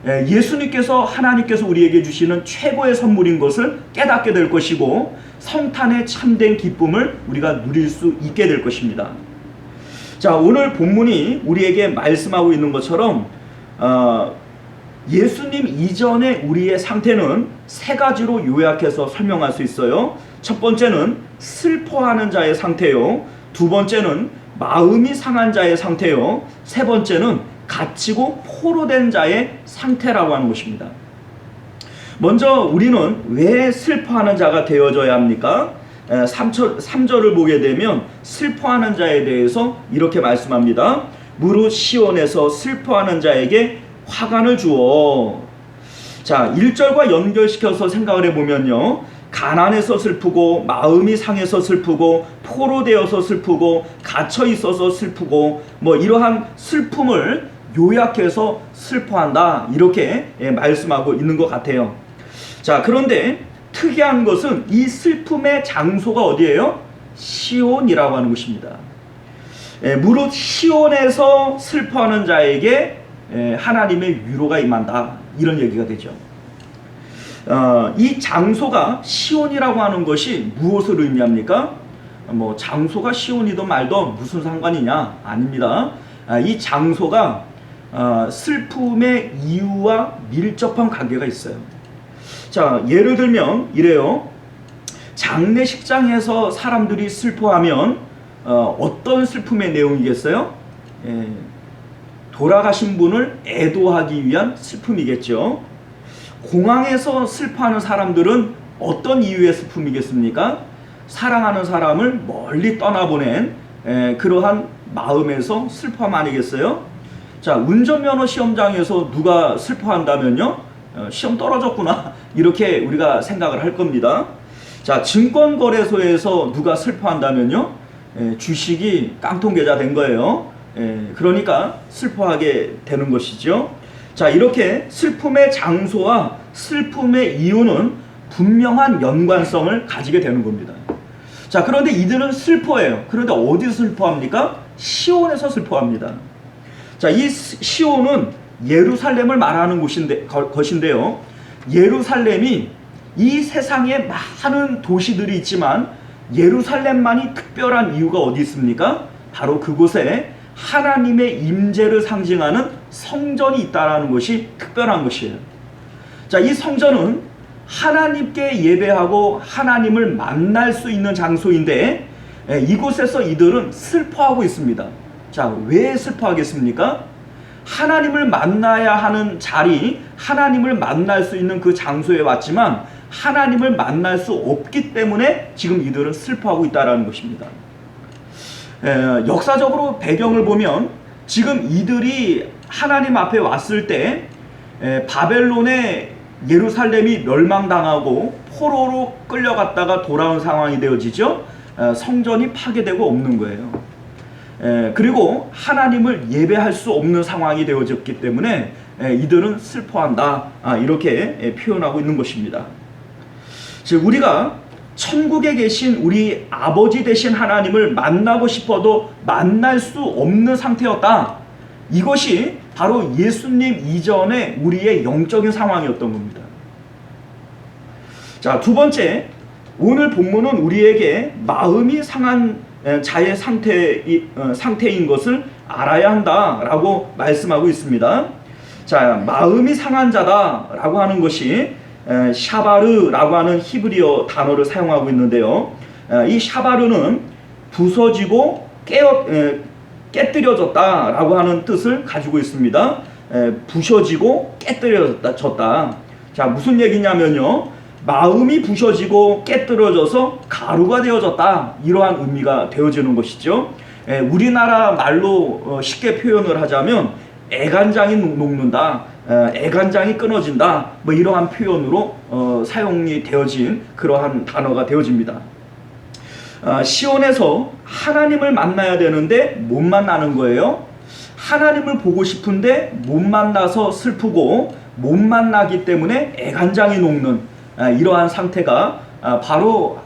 예수님께서 하나님께서 우리에게 주시는 최고의 선물인 것을 깨닫게 될 것이고 성탄의 참된 기쁨을 우리가 누릴 수 있게 될 것입니다. 자, 오늘 본문이 우리에게 말씀하고 있는 것처럼 예수님 이전의 우리의 상태는 세 가지로 요약해서 설명할 수 있어요. 첫 번째는 슬퍼하는 자의 상태요. 두 번째는 마음이 상한 자의 상태요. 세 번째는 갇히고 포로된 자의 상태라고 하는 것입니다. 먼저 우리는 왜 슬퍼하는 자가 되어져야 합니까? 3절을 보게 되면 슬퍼하는 자에 대해서 이렇게 말씀합니다. 무릇 시온에서 슬퍼하는 자에게 화관을 주어. 자, 1절과 연결시켜서 생각을 해보면요, 가난해서 슬프고 마음이 상해서 슬프고 포로되어서 슬프고 갇혀 있어서 슬프고 뭐 이러한 슬픔을 요약해서 슬퍼한다 이렇게 말씀하고 있는 것 같아요. 자, 그런데 특이한 것은 이 슬픔의 장소가 어디예요? 시온이라고 하는 곳입니다. 무릇 시온에서 슬퍼하는 자에게 하나님의 위로가 임한다 이런 얘기가 되죠. 이 장소가 시온이라고 하는 것이 무엇을 의미합니까? 뭐 장소가 시온이든 말든 무슨 상관이냐? 아닙니다. 이 장소가 슬픔의 이유와 밀접한 관계가 있어요. 자, 예를 들면 이래요. 장례식장에서 사람들이 슬퍼하면 어떤 슬픔의 내용이겠어요? 돌아가신 분을 애도하기 위한 슬픔이겠죠. 공항에서 슬퍼하는 사람들은 어떤 이유의 슬픔이겠습니까? 사랑하는 사람을 멀리 떠나보낸 그러한 마음에서 슬픔 아니겠어요? 자, 운전면허 시험장에서 누가 슬퍼한다면요, 시험 떨어졌구나 이렇게 우리가 생각을 할 겁니다. 자, 증권거래소에서 누가 슬퍼한다면요, 주식이 깡통계좌 된 거예요. 그러니까 슬퍼하게 되는 것이죠. 자, 이렇게 슬픔의 장소와 슬픔의 이유는 분명한 연관성을 가지게 되는 겁니다. 자, 그런데 이들은 슬퍼해요. 그런데 어디서 슬퍼합니까? 시온에서 슬퍼합니다. 자, 이 시온은 예루살렘을 말하는 것인데요. 예루살렘이 이 세상에 많은 도시들이 있지만 예루살렘만이 특별한 이유가 어디 있습니까? 바로 그곳에 하나님의 임재를 상징하는 성전이 있다는 것이 특별한 것이에요. 자, 이 성전은 하나님께 예배하고 하나님을 만날 수 있는 장소인데 이곳에서 이들은 슬퍼하고 있습니다. 자, 왜 슬퍼하겠습니까? 하나님을 만나야 하는 자리, 하나님을 만날 수 있는 그 장소에 왔지만 하나님을 만날 수 없기 때문에 지금 이들은 슬퍼하고 있다는 것입니다. 역사적으로 배경을 보면 지금 이들이 하나님 앞에 왔을 때 바벨론의 예루살렘이 멸망당하고 포로로 끌려갔다가 돌아온 상황이 되어지죠. 성전이 파괴되고 없는 거예요. 그리고 하나님을 예배할 수 없는 상황이 되어졌기 때문에 이들은 슬퍼한다. 이렇게 표현하고 있는 것입니다. 즉 우리가 천국에 계신 우리 아버지 되신 하나님을 만나고 싶어도 만날 수 없는 상태였다. 이것이 바로 예수님 이전의 우리의 영적인 상황이었던 겁니다. 자, 두 번째, 오늘 본문은 우리에게 마음이 상한 자의 상태인 것을 알아야 한다라고 말씀하고 있습니다. 자, 마음이 상한 자다라고 하는 것이 샤바르라고 하는 히브리어 단어를 사용하고 있는데요. 이 샤바르는 부서지고 깨뜨려졌다라고 하는 뜻을 가지고 있습니다. 부서지고 깨뜨려졌다. 자, 무슨 얘기냐면요. 마음이 부서지고 깨뜨려져서 가루가 되어졌다. 이러한 의미가 되어지는 것이죠. 우리나라 말로 쉽게 표현을 하자면 애간장이 녹는다, 애간장이 끊어진다, 뭐 이러한 표현으로 사용이 되어진 그러한 단어가 되어집니다. 시온에서 하나님을 만나야 되는데 못 만나는 거예요. 하나님을 보고 싶은데 못 만나서 슬프고 못 만나기 때문에 애간장이 녹는 이러한 상태가 바로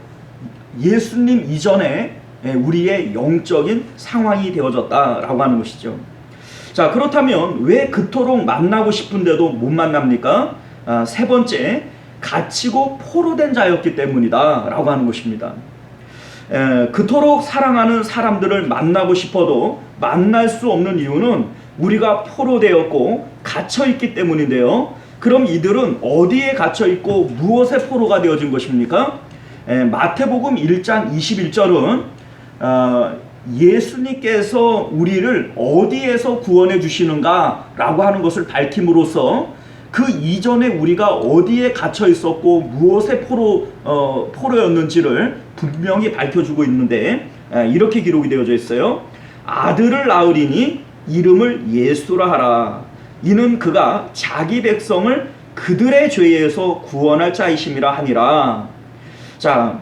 예수님 이전에 우리의 영적인 상황이 되어졌다라고 하는 것이죠. 자, 그렇다면 왜 그토록 만나고 싶은데도 못 만납니까? 세 번째, 갇히고 포로된 자였기 때문이다 라고 하는 것입니다. 그토록 사랑하는 사람들을 만나고 싶어도 만날 수 없는 이유는 우리가 포로되었고 갇혀있기 때문인데요. 그럼 이들은 어디에 갇혀있고 무엇의 포로가 되어진 것입니까? 마태복음 1장 21절은 예수님께서 우리를 어디에서 구원해 주시는가 라고 하는 것을 밝힘으로써 그 이전에 우리가 어디에 갇혀 있었고 무엇의 포로였는지를 분명히 밝혀주고 있는데 이렇게 기록이 되어져 있어요. 아들을 낳으리니 이름을 예수라 하라. 이는 그가 자기 백성을 그들의 죄에서 구원할 자이심이라 하니라. 자,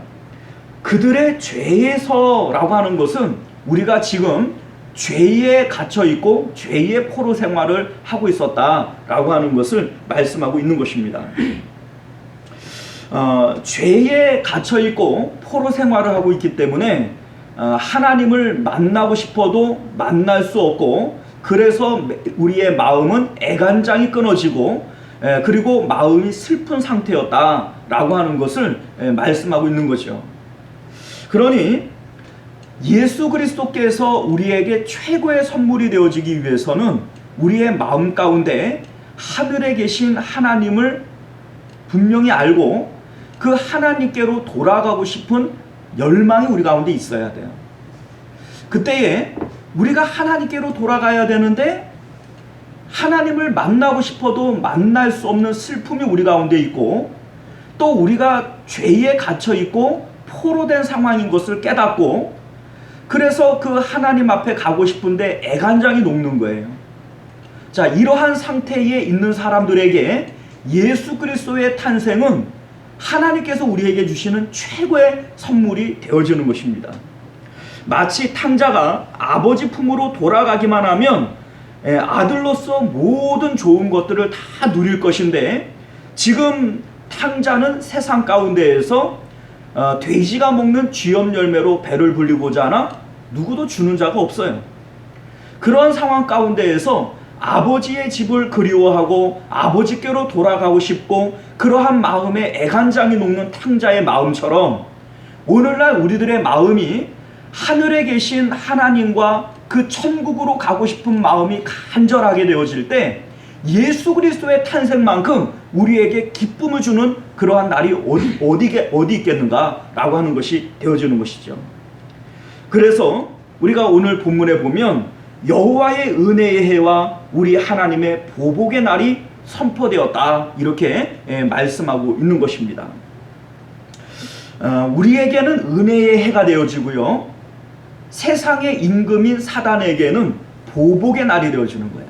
그들의 죄에서라고 하는 것은 우리가 지금 죄에 갇혀 있고 죄의 포로 생활을 하고 있었다라고 하는 것을 말씀하고 있는 것입니다. 죄에 갇혀 있고 포로 생활을 하고 있기 때문에 하나님을 만나고 싶어도 만날 수 없고, 그래서 우리의 마음은 애간장이 끊어지고 그리고 마음이 슬픈 상태였다라고 하는 것을 말씀하고 있는 거죠. 그러니 예수 그리스도께서 우리에게 최고의 선물이 되어지기 위해서는 우리의 마음 가운데 하늘에 계신 하나님을 분명히 알고 그 하나님께로 돌아가고 싶은 열망이 우리 가운데 있어야 돼요. 그때에 우리가 하나님께로 돌아가야 되는데 하나님을 만나고 싶어도 만날 수 없는 슬픔이 우리 가운데 있고, 또 우리가 죄에 갇혀 있고 포로된 상황인 것을 깨닫고, 그래서 그 하나님 앞에 가고 싶은데 애간장이 녹는 거예요. 자, 이러한 상태에 있는 사람들에게 예수 그리스도의 탄생은 하나님께서 우리에게 주시는 최고의 선물이 되어지는 것입니다. 마치 탕자가 아버지 품으로 돌아가기만 하면 아들로서 모든 좋은 것들을 다 누릴 것인데, 지금 탕자는 세상 가운데에서 돼지가 먹는 쥐염 열매로 배를 불리고자 하나 누구도 주는 자가 없어요. 그런 상황 가운데에서 아버지의 집을 그리워하고 아버지께로 돌아가고 싶고 그러한 마음에 애간장이 녹는 탕자의 마음처럼 오늘날 우리들의 마음이 하늘에 계신 하나님과 그 천국으로 가고 싶은 마음이 간절하게 되어질 때 예수 그리스도의 탄생만큼 우리에게 기쁨을 주는 그러한 날이 어디 있겠는가라고 하는 것이 되어지는 것이죠. 그래서 우리가 오늘 본문에 보면 여호와의 은혜의 해와 우리 하나님의 보복의 날이 선포되었다, 이렇게 말씀하고 있는 것입니다. 우리에게는 은혜의 해가 되어지고요, 세상의 임금인 사단에게는 보복의 날이 되어지는 거예요.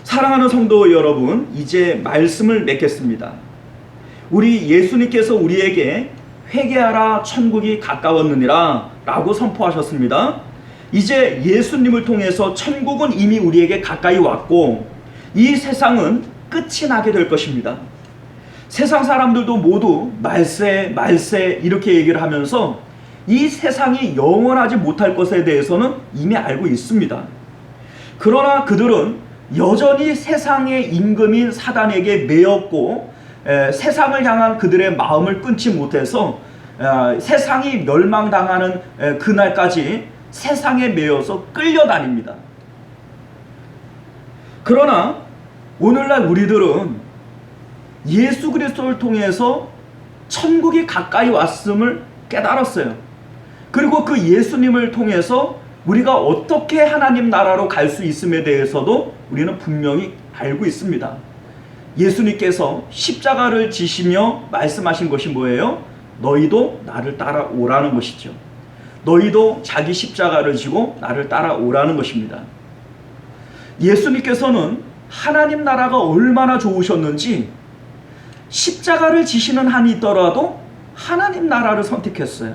사랑하는 성도 여러분, 이제 말씀을 맺겠습니다. 우리 예수님께서 우리에게 회개하라 천국이 가까웠느니라 라고 선포하셨습니다. 이제 예수님을 통해서 천국은 이미 우리에게 가까이 왔고 이 세상은 끝이 나게 될 것입니다. 세상 사람들도 모두 말세 말세 이렇게 얘기를 하면서 이 세상이 영원하지 못할 것에 대해서는 이미 알고 있습니다. 그러나 그들은 여전히 세상의 임금인 사단에게 매였고 세상을 향한 그들의 마음을 끊지 못해서 세상이 멸망당하는 그날까지 세상에 매여서 끌려다닙니다. 그러나 오늘날 우리들은 예수 그리스도를 통해서 천국이 가까이 왔음을 깨달았어요. 그리고 그 예수님을 통해서 우리가 어떻게 하나님 나라로 갈 수 있음에 대해서도 우리는 분명히 알고 있습니다. 예수님께서 십자가를 지시며 말씀하신 것이 뭐예요? 너희도 나를 따라오라는 것이죠. 너희도 자기 십자가를 지고 나를 따라오라는 것입니다. 예수님께서는 하나님 나라가 얼마나 좋으셨는지 십자가를 지시는 한이 있더라도 하나님 나라를 선택했어요.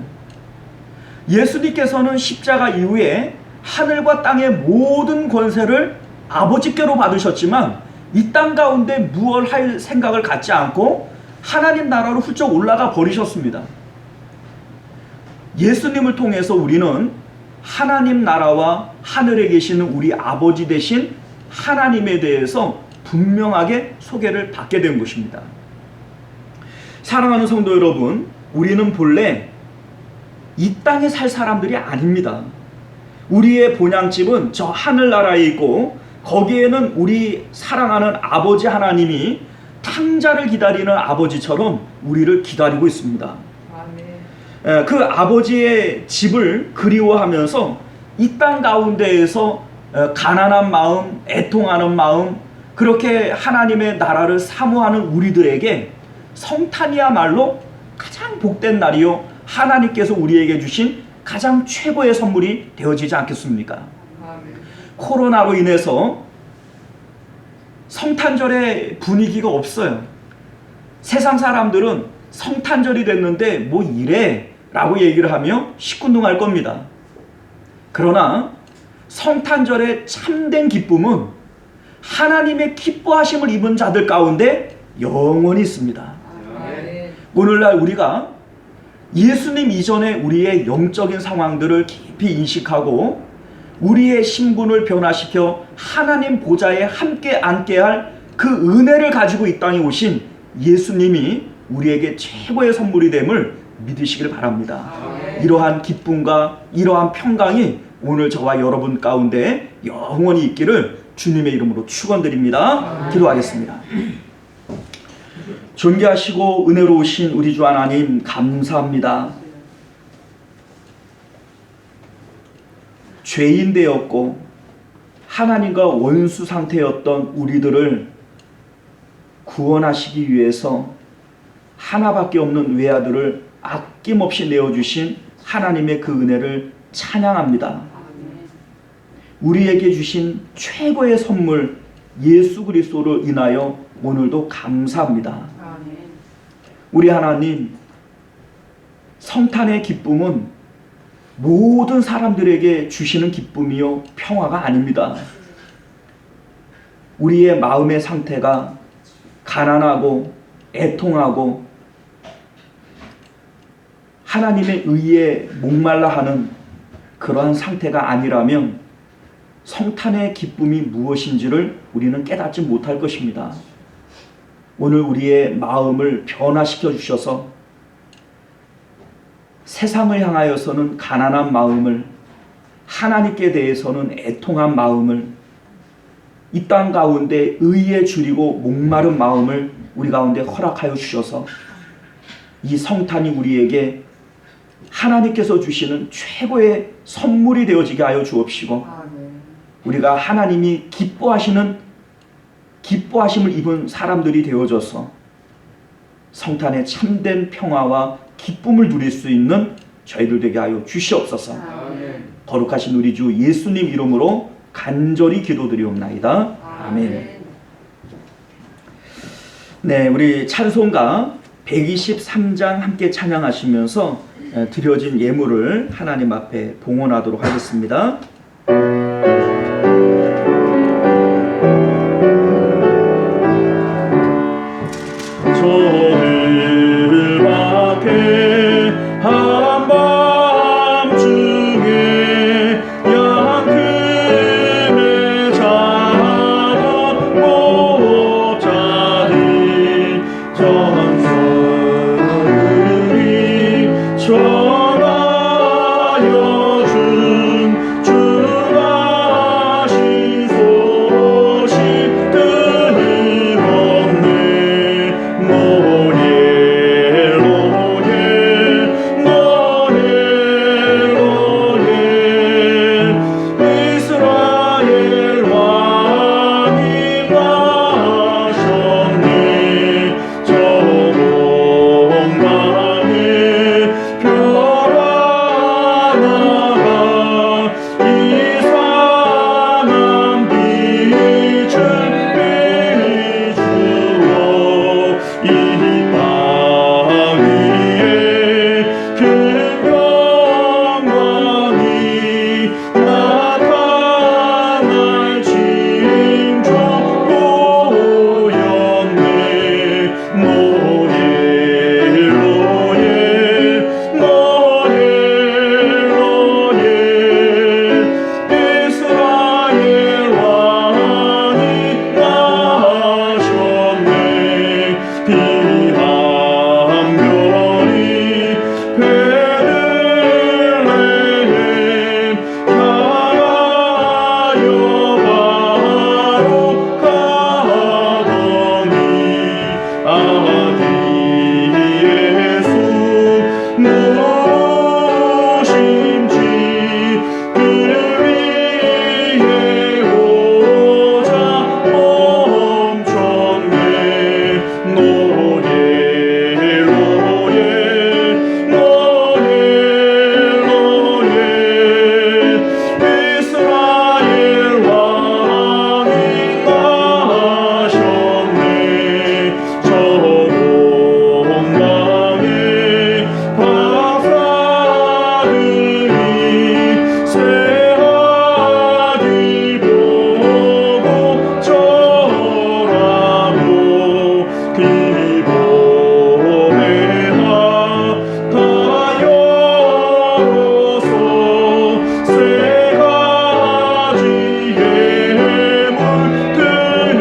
예수님께서는 십자가 이후에 하늘과 땅의 모든 권세를 아버지께로 받으셨지만 이 땅 가운데 무엇 할 생각을 갖지 않고 하나님 나라로 훌쩍 올라가 버리셨습니다. 예수님을 통해서 우리는 하나님 나라와 하늘에 계시는 우리 아버지 되신 하나님에 대해서 분명하게 소개를 받게 된 것입니다. 사랑하는 성도 여러분, 우리는 본래 이 땅에 살 사람들이 아닙니다. 우리의 본향집은 저 하늘나라에 있고 거기에는 우리 사랑하는 아버지 하나님이 탕자를 기다리는 아버지처럼 우리를 기다리고 있습니다. 그 아버지의 집을 그리워하면서 이 땅 가운데에서 가난한 마음, 애통하는 마음, 그렇게 하나님의 나라를 사모하는 우리들에게 성탄이야말로 가장 복된 날이요 하나님께서 우리에게 주신 가장 최고의 선물이 되어지지 않겠습니까? 코로나로 인해서 성탄절의 분위기가 없어요. 세상 사람들은 성탄절이 됐는데 뭐 이래 라고 얘기를 하며 시큰둥할 겁니다. 그러나 성탄절의 참된 기쁨은 하나님의 기뻐하심을 입은 자들 가운데 영원히 있습니다. 오늘날 우리가 예수님 이전에 우리의 영적인 상황들을 깊이 인식하고 우리의 신분을 변화시켜 하나님 보좌에 함께 앉게 할 그 은혜를 가지고 이 땅에 오신 예수님이 우리에게 최고의 선물이 됨을 믿으시길 바랍니다. 이러한 기쁨과 이러한 평강이 오늘 저와 여러분 가운데 영원히 있기를 주님의 이름으로 축원드립니다. 기도하겠습니다. 존귀하시고 은혜로우신 우리 주 하나님 감사합니다. 죄인 되었고 하나님과 원수 상태였던 우리들을 구원하시기 위해서 하나밖에 없는 외아들을 아낌없이 내어주신 하나님의 그 은혜를 찬양합니다. 우리에게 주신 최고의 선물 예수 그리스도를 인하여 오늘도 감사합니다. 우리 하나님, 성탄의 기쁨은 모든 사람들에게 주시는 기쁨이요 평화가 아닙니다. 우리의 마음의 상태가 가난하고 애통하고 하나님의 의에 목말라 하는 그러한 상태가 아니라면 성탄의 기쁨이 무엇인지를 우리는 깨닫지 못할 것입니다. 오늘 우리의 마음을 변화시켜 주셔서 세상을 향하여서는 가난한 마음을, 하나님께 대해서는 애통한 마음을, 이 땅 가운데 의에 줄이고 목마른 마음을 우리 가운데 허락하여 주셔서 이 성탄이 우리에게 하나님께서 주시는 최고의 선물이 되어지게 하여 주옵시고 우리가 하나님이 기뻐하심을 입은 사람들이 되어져서 성탄의 참된 평화와 기쁨을 누릴 수 있는 저희들 되게 하여 주시옵소서. 거룩하신 우리 주 예수님 이름으로 간절히 기도드리옵나이다. 아멘. 네, 우리 찬송가 123장 함께 찬양하시면서 드려진 예물을 하나님 앞에 봉헌하도록 하겠습니다. 저들 밖에 한밤중에 양금에 자던 목자들 전설들이 전하여 준 주하신 소식 끊임없네. 이스라엘 왕이 나셨네. 저 공방에 별 하나가 이 산한 빛을 비추어 이 땅 위에 그 영광이 나타날 징조 보였네. 이스라엘 왕이 나셨네. 비한별이 베들레헴 향하여 바로 가더니 아기 예수 누구신지 그 위에 오자 멈췄네. 이스라엘 왕이 나셨네. 저 공방에 박사들이 새하늘 보고 절하고 기쁨의 하다 열어서 세 가지 예물 드렸네.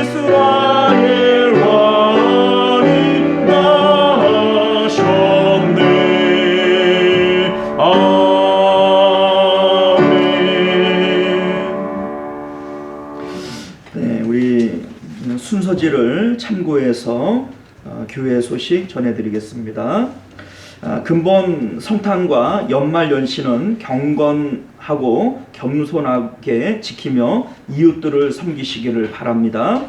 이스라엘 왕이 나셨네. 아멘. 네, 우리 순서지를 참고해서 교회 소식 전해드리겠습니다. 근본 성탄과 연말 연시는 경건하고 겸손하게 지키며 이웃들을 섬기시기를 바랍니다.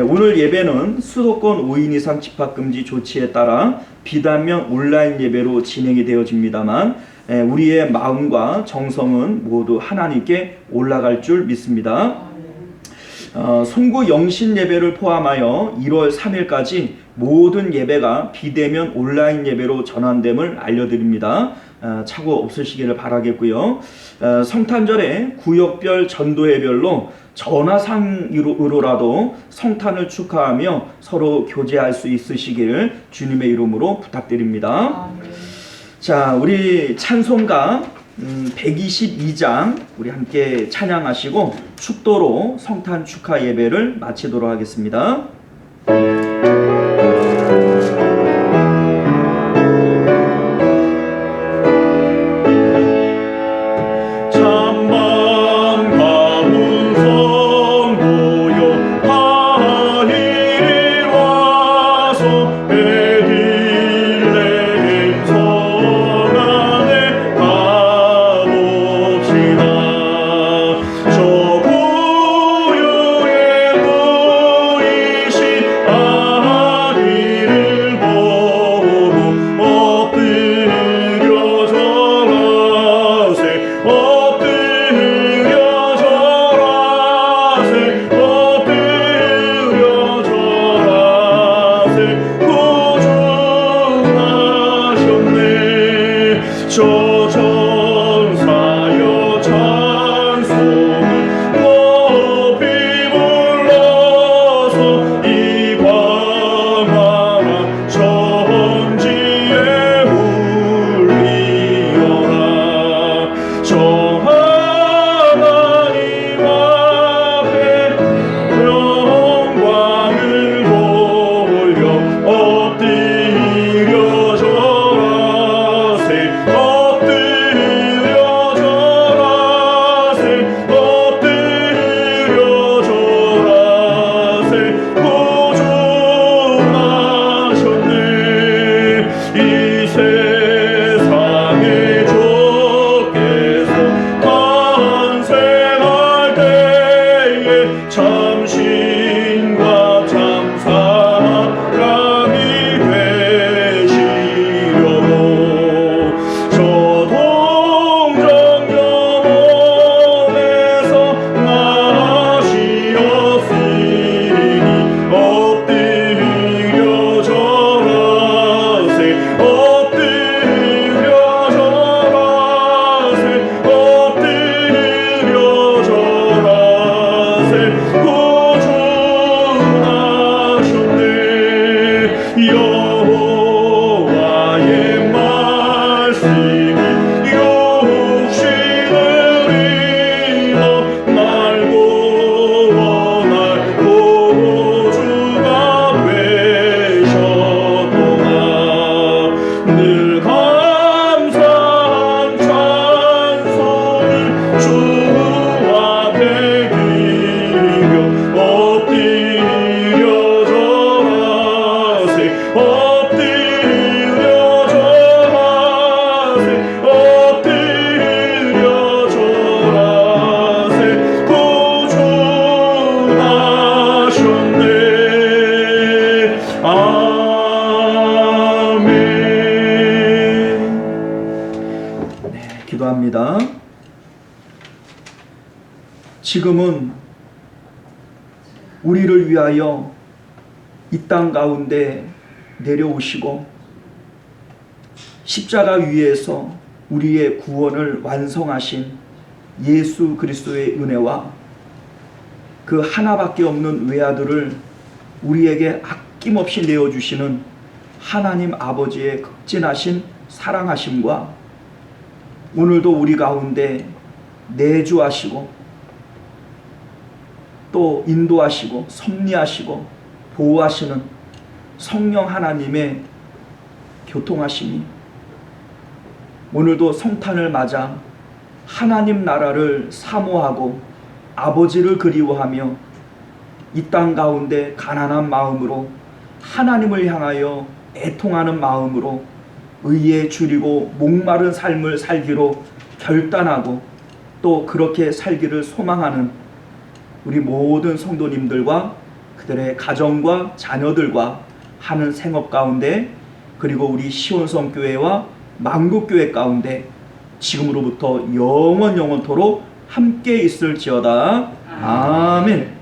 오늘 예배는 수도권 5인 이상 집합금지 조치에 따라 비단면 온라인 예배로 진행이 되어집니다만 우리의 마음과 정성은 모두 하나님께 올라갈 줄 믿습니다. 송구 영신 예배를 포함하여 1월 3일까지 모든 예배가 비대면 온라인 예배로 전환됨을 알려드립니다. 착오 없으시기를 바라겠고요. 성탄절에 구역별 전도회별로 전화상으로라도 성탄을 축하하며 서로 교제할 수 있으시기를 주님의 이름으로 부탁드립니다. 자, 우리 찬송가 122장 우리 함께 찬양하시고 축도로 성탄 축하 예배를 마치도록 하겠습니다. 저 고요에 보이신 참신과 참 사랑이 되시려고 저 동정 영원에서 나시었으니 엎드려 절하세 엎드려 절하세 엎드려 절하세 구주하셨네 여호와의 말씀이 육신을 입어 날고 날 보주가 되셨도다 늘 감사한 찬송을 주 앞에 드리며 엎드려 절하세 엎드려 절하세 엎드려 절하세 구주하셨네 아멘. 기도합니다. 지금은 우리를 위하여 이 땅 가운데 내려오시고 십자가 위에서 우리의 구원을 완성하신 예수 그리스도의 은혜와 그 하나밖에 없는 외아들을 우리에게 아낌없이 내어주시는 하나님 아버지의 극진하신 사랑하심과 오늘도 우리 가운데 내주하시고 또 인도하시고 섭리하시고 보호하시는 성령 하나님의 교통하심이 오늘도 성탄을 맞아 하나님 나라를 사모하고 아버지를 그리워하며 이 땅 가운데 가난한 마음으로 하나님을 향하여 애통하는 마음으로 의에 줄이고 목마른 삶을 살기로 결단하고 또 그렇게 살기를 소망하는 우리 모든 성도님들과 그들의 가정과 자녀들과 하는 생업 가운데 그리고 우리 시온성교회와 만국교회 가운데 지금으로부터 영원토록 함께 있을지어다. 아멘.